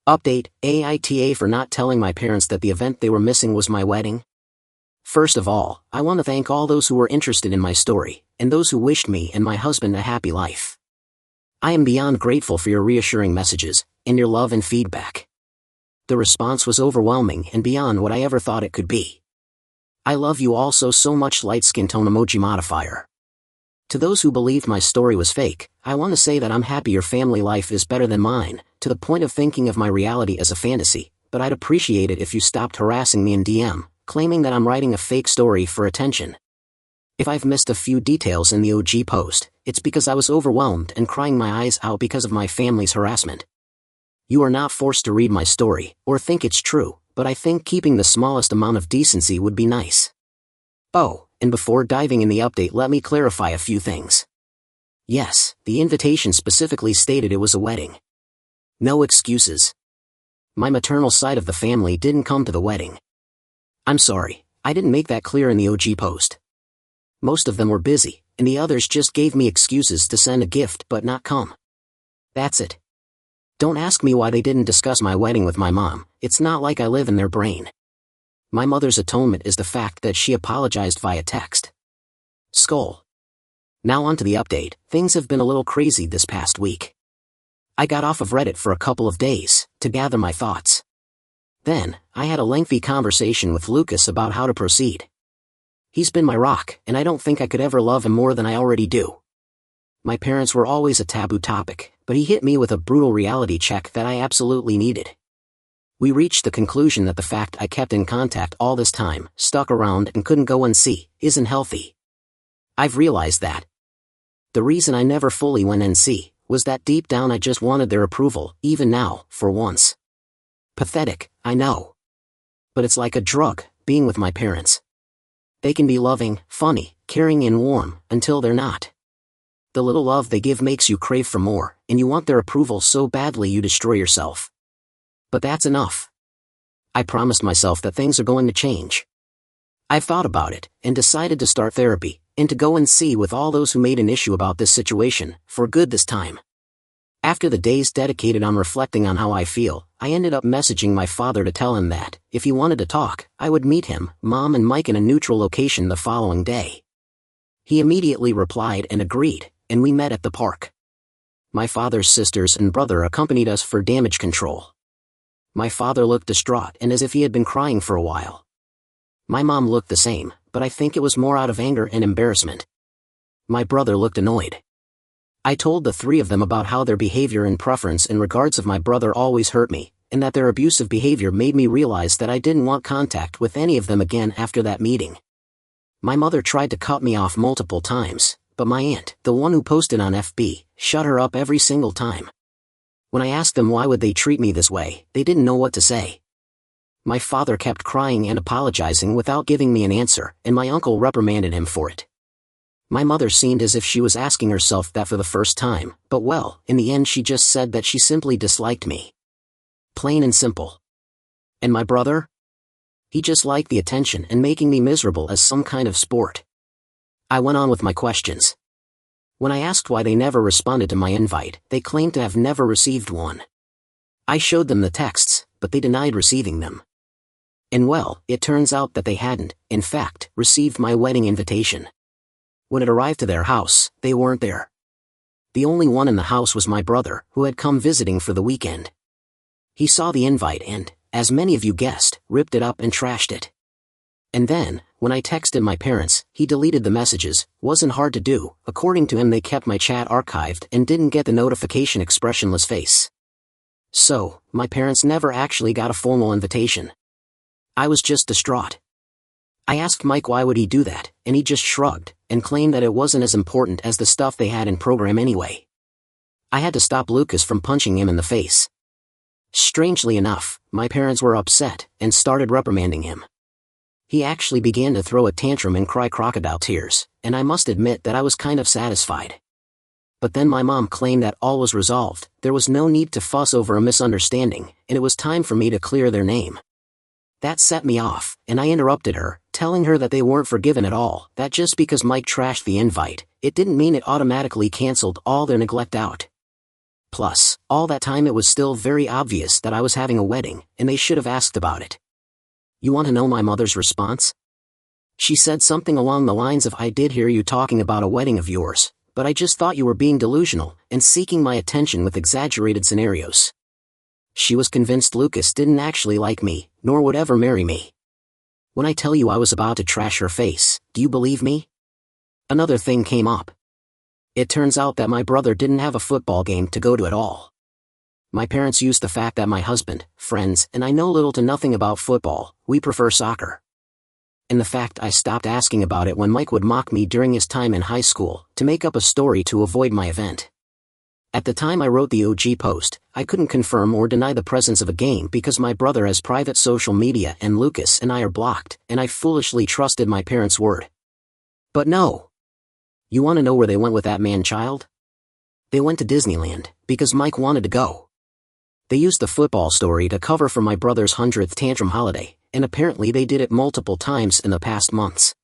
Update, AITA for not telling my parents that the event they were missing was my wedding. First of all, I want to thank all those who were interested in my story, and those who wished me and my husband a happy life. I am beyond grateful for your reassuring messages, and your love and feedback. The response was overwhelming and beyond what I ever thought it could be. I love you all so much. Light skin tone emoji modifier. To those who believed my story was fake, I want to say that I'm happy your family life is better than mine, to the point of thinking of my reality as a fantasy, but I'd appreciate it if you stopped harassing me in DM, claiming that I'm writing a fake story for attention. If I've missed a few details in the OG post, it's because I was overwhelmed and crying my eyes out because of my family's harassment. You are not forced to read my story, or think it's true, but I think keeping the smallest amount of decency would be nice. Oh, and before diving in the update, let me clarify a few things. Yes, the invitation specifically stated it was a wedding. No excuses. My maternal side of the family didn't come to the wedding. I'm sorry, I didn't make that clear in the OG post. Most of them were busy, and the others just gave me excuses to send a gift but not come. That's it. Don't ask me why they didn't discuss my wedding with my mom, it's not like I live in their brain. My mother's atonement is the fact that she apologized via text. Skull. Now on to the update. Things have been a little crazy this past week. I got off of Reddit for a couple of days, to gather my thoughts. Then, I had a lengthy conversation with Lucas about how to proceed. He's been my rock, and I don't think I could ever love him more than I already do. My parents were always a taboo topic, but he hit me with a brutal reality check that I absolutely needed. We reached the conclusion that the fact I kept in contact all this time, stuck around and couldn't go and see, isn't healthy. I've realized that. The reason I never fully went and see, was that deep down I just wanted their approval, even now, for once. Pathetic, I know. But it's like a drug, being with my parents. They can be loving, funny, caring and warm, until they're not. The little love they give makes you crave for more, and you want their approval so badly you destroy yourself. But that's enough. I promised myself that things are going to change. I've thought about it, and decided to start therapy, and to go and see with all those who made an issue about this situation, for good this time. After the days dedicated on reflecting on how I feel, I ended up messaging my father to tell him that, if he wanted to talk, I would meet him, Mom and Mike in a neutral location the following day. He immediately replied and agreed, and we met at the park. My father's sisters and brother accompanied us for damage control. My father looked distraught and as if he had been crying for a while. My mom looked the same, but I think it was more out of anger and embarrassment. My brother looked annoyed. I told the three of them about how their behavior and preference in regards of my brother always hurt me, and that their abusive behavior made me realize that I didn't want contact with any of them again after that meeting. My mother tried to cut me off multiple times, but my aunt, the one who posted on FB, shut her up every single time. When I asked them why would they treat me this way, they didn't know what to say. My father kept crying and apologizing without giving me an answer, and my uncle reprimanded him for it. My mother seemed as if she was asking herself that for the first time, but well, in the end she just said that she simply disliked me. Plain and simple. And my brother? He just liked the attention and making me miserable as some kind of sport. I went on with my questions. When I asked why they never responded to my invite, they claimed to have never received one. I showed them the texts, but they denied receiving them. And well, it turns out that they hadn't, in fact, received my wedding invitation. When it arrived to their house, they weren't there. The only one in the house was my brother, who had come visiting for the weekend. He saw the invite and, as many of you guessed, ripped it up and trashed it. And then, when I texted my parents, he deleted the messages. Wasn't hard to do. According to him, they kept my chat archived and didn't get the notification expressionless face. So, my parents never actually got a formal invitation. I was just distraught. I asked Mike why would he do that, and he just shrugged, and claimed that it wasn't as important as the stuff they had in program anyway. I had to stop Lucas from punching him in the face. Strangely enough, my parents were upset, and started reprimanding him. He actually began to throw a tantrum and cry crocodile tears, and I must admit that I was kind of satisfied. But then my mom claimed that all was resolved, there was no need to fuss over a misunderstanding, and it was time for me to clear their name. That set me off, and I interrupted her, telling her that they weren't forgiven at all, that just because Mike trashed the invite, it didn't mean it automatically canceled all their neglect out. Plus, all that time it was still very obvious that I was having a wedding, and they should have asked about it. You want to know my mother's response? She said something along the lines of, "I did hear you talking about a wedding of yours, but I just thought you were being delusional and seeking my attention with exaggerated scenarios." She was convinced Lucas didn't actually like me, nor would ever marry me. When I tell you I was about to trash her face, do you believe me? Another thing came up. It turns out that my brother didn't have a football game to go to at all. My parents used the fact that my husband, friends, and I know little to nothing about football, we prefer soccer. And the fact I stopped asking about it when Mike would mock me during his time in high school, to make up a story to avoid my event. At the time I wrote the OG post, I couldn't confirm or deny the presence of a game because my brother has private social media and Lucas and I are blocked, and I foolishly trusted my parents' word. But no. You want to know where they went with that man-child? They went to Disneyland, because Mike wanted to go. They used the football story to cover for my brother's 100th tantrum holiday, and apparently they did it multiple times in the past months.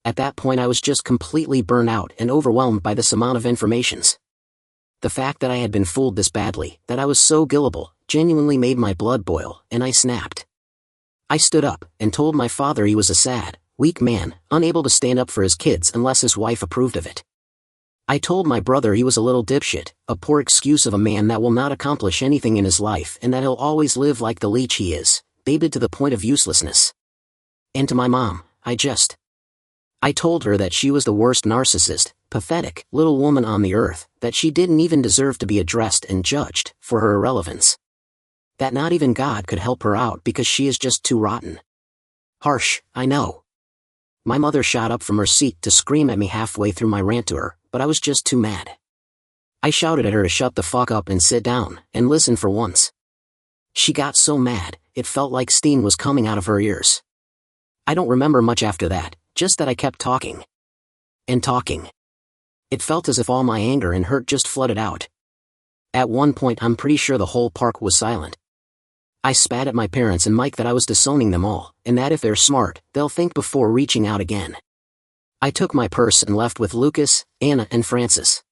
At that point I was just completely burnt out and overwhelmed by this amount of informations. The fact that I had been fooled this badly, that I was so gullible, genuinely made my blood boil, and I snapped. I stood up, and told my father he was a sad, weak man, unable to stand up for his kids unless his wife approved of it. I told my brother he was a little dipshit, a poor excuse of a man that will not accomplish anything in his life and that he'll always live like the leech he is, baited to the point of uselessness. And to my mom, I told her that she was the worst narcissist, pathetic, little woman on the earth, that she didn't even deserve to be addressed and judged for her irrelevance. That not even God could help her out because she is just too rotten. Harsh, I know. My mother shot up from her seat to scream at me halfway through my rant to her, but I was just too mad. I shouted at her to shut the fuck up and sit down, and listen for once. She got so mad, it felt like steam was coming out of her ears. I don't remember much after that, just that I kept talking. And talking. It felt as if all my anger and hurt just flooded out. At one point I'm pretty sure the whole park was silent. I spat at my parents and Mike that I was disowning them all, and that if they're smart, they'll think before reaching out again. I took my purse and left with Lucas, Anna and Francis,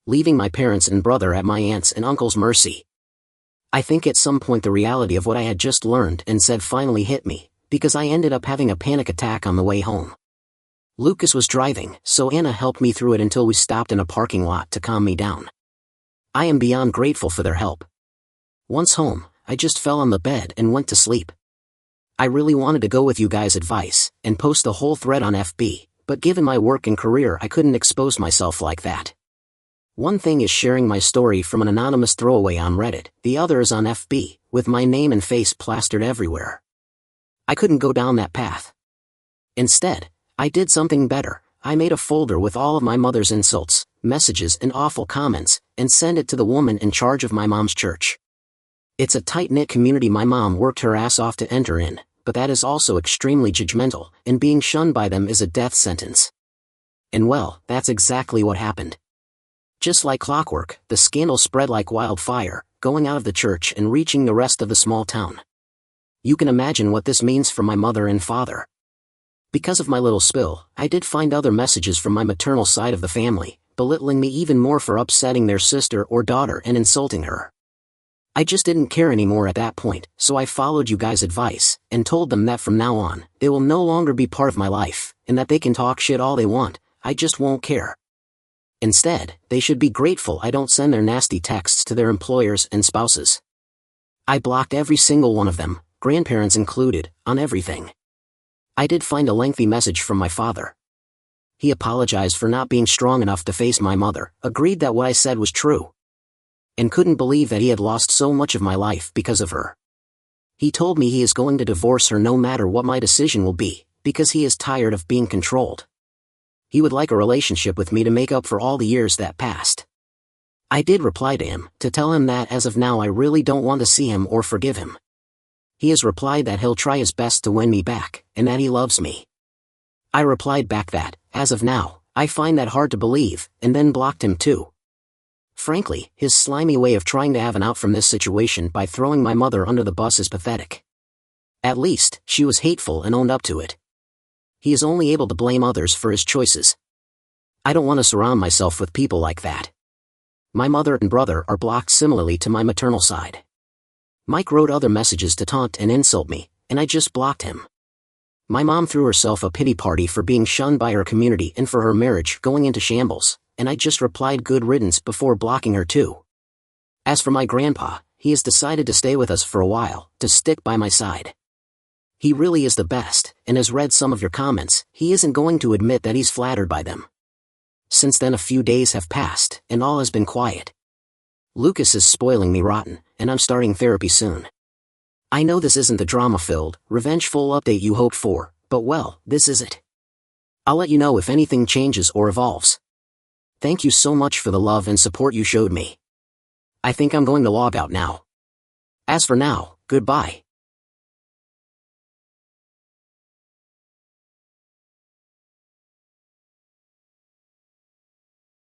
leaving my parents and brother at my aunt's and uncle's mercy. I think at some point the reality of what I had just learned and said finally hit me, because I ended up having a panic attack on the way home. Lucas was driving, so Anna helped me through it until we stopped in a parking lot to calm me down. I am beyond grateful for their help. Once home, I just fell on the bed and went to sleep. I really wanted to go with you guys' advice, and post the whole thread on FB, but given my work and career I couldn't expose myself like that. One thing is sharing my story from an anonymous throwaway on Reddit, the other is on FB, with my name and face plastered everywhere. I couldn't go down that path. Instead, I did something better. I made a folder with all of my mother's insults, messages and awful comments, and sent it to the woman in charge of my mom's church. It's a tight-knit community my mom worked her ass off to enter in, but that is also extremely judgmental, and being shunned by them is a death sentence. And well, that's exactly what happened. Just like clockwork, the scandal spread like wildfire, going out of the church and reaching the rest of the small town. You can imagine what this means for my mother and father. Because of my little spill, I did find other messages from my maternal side of the family, belittling me even more for upsetting their sister or daughter and insulting her. I just didn't care anymore at that point, so I followed you guys' advice, and told them that from now on, they will no longer be part of my life, and that they can talk shit all they want, I just won't care. Instead, they should be grateful I don't send their nasty texts to their employers and spouses. I blocked every single one of them, grandparents included, on everything. I did find a lengthy message from my father. He apologized for not being strong enough to face my mother, agreed that what I said was true, and couldn't believe that he had lost so much of my life because of her. He told me he is going to divorce her no matter what my decision will be, because he is tired of being controlled. He would like a relationship with me to make up for all the years that passed. I did reply to him, to tell him that as of now I really don't want to see him or forgive him. He has replied that he'll try his best to win me back, and that he loves me. I replied back that, as of now, I find that hard to believe, and then blocked him too. Frankly, his slimy way of trying to have an out from this situation by throwing my mother under the bus is pathetic. At least, she was hateful and owned up to it. He is only able to blame others for his choices. I don't want to surround myself with people like that. My mother and brother are blocked similarly to my maternal side. Mike wrote other messages to taunt and insult me, and I just blocked him. My mom threw herself a pity party for being shunned by her community and for her marriage going into shambles, and I just replied good riddance before blocking her too. As for my grandpa, he has decided to stay with us for a while, to stick by my side. He really is the best, and has read some of your comments. He isn't going to admit that he's flattered by them. Since then a few days have passed, and all has been quiet. Lucas is spoiling me rotten, and I'm starting therapy soon. I know this isn't the drama-filled, revengeful update you hoped for, but well, this is it. I'll let you know if anything changes or evolves. Thank you so much for the love and support you showed me. I think I'm going to log out now. As for now, goodbye.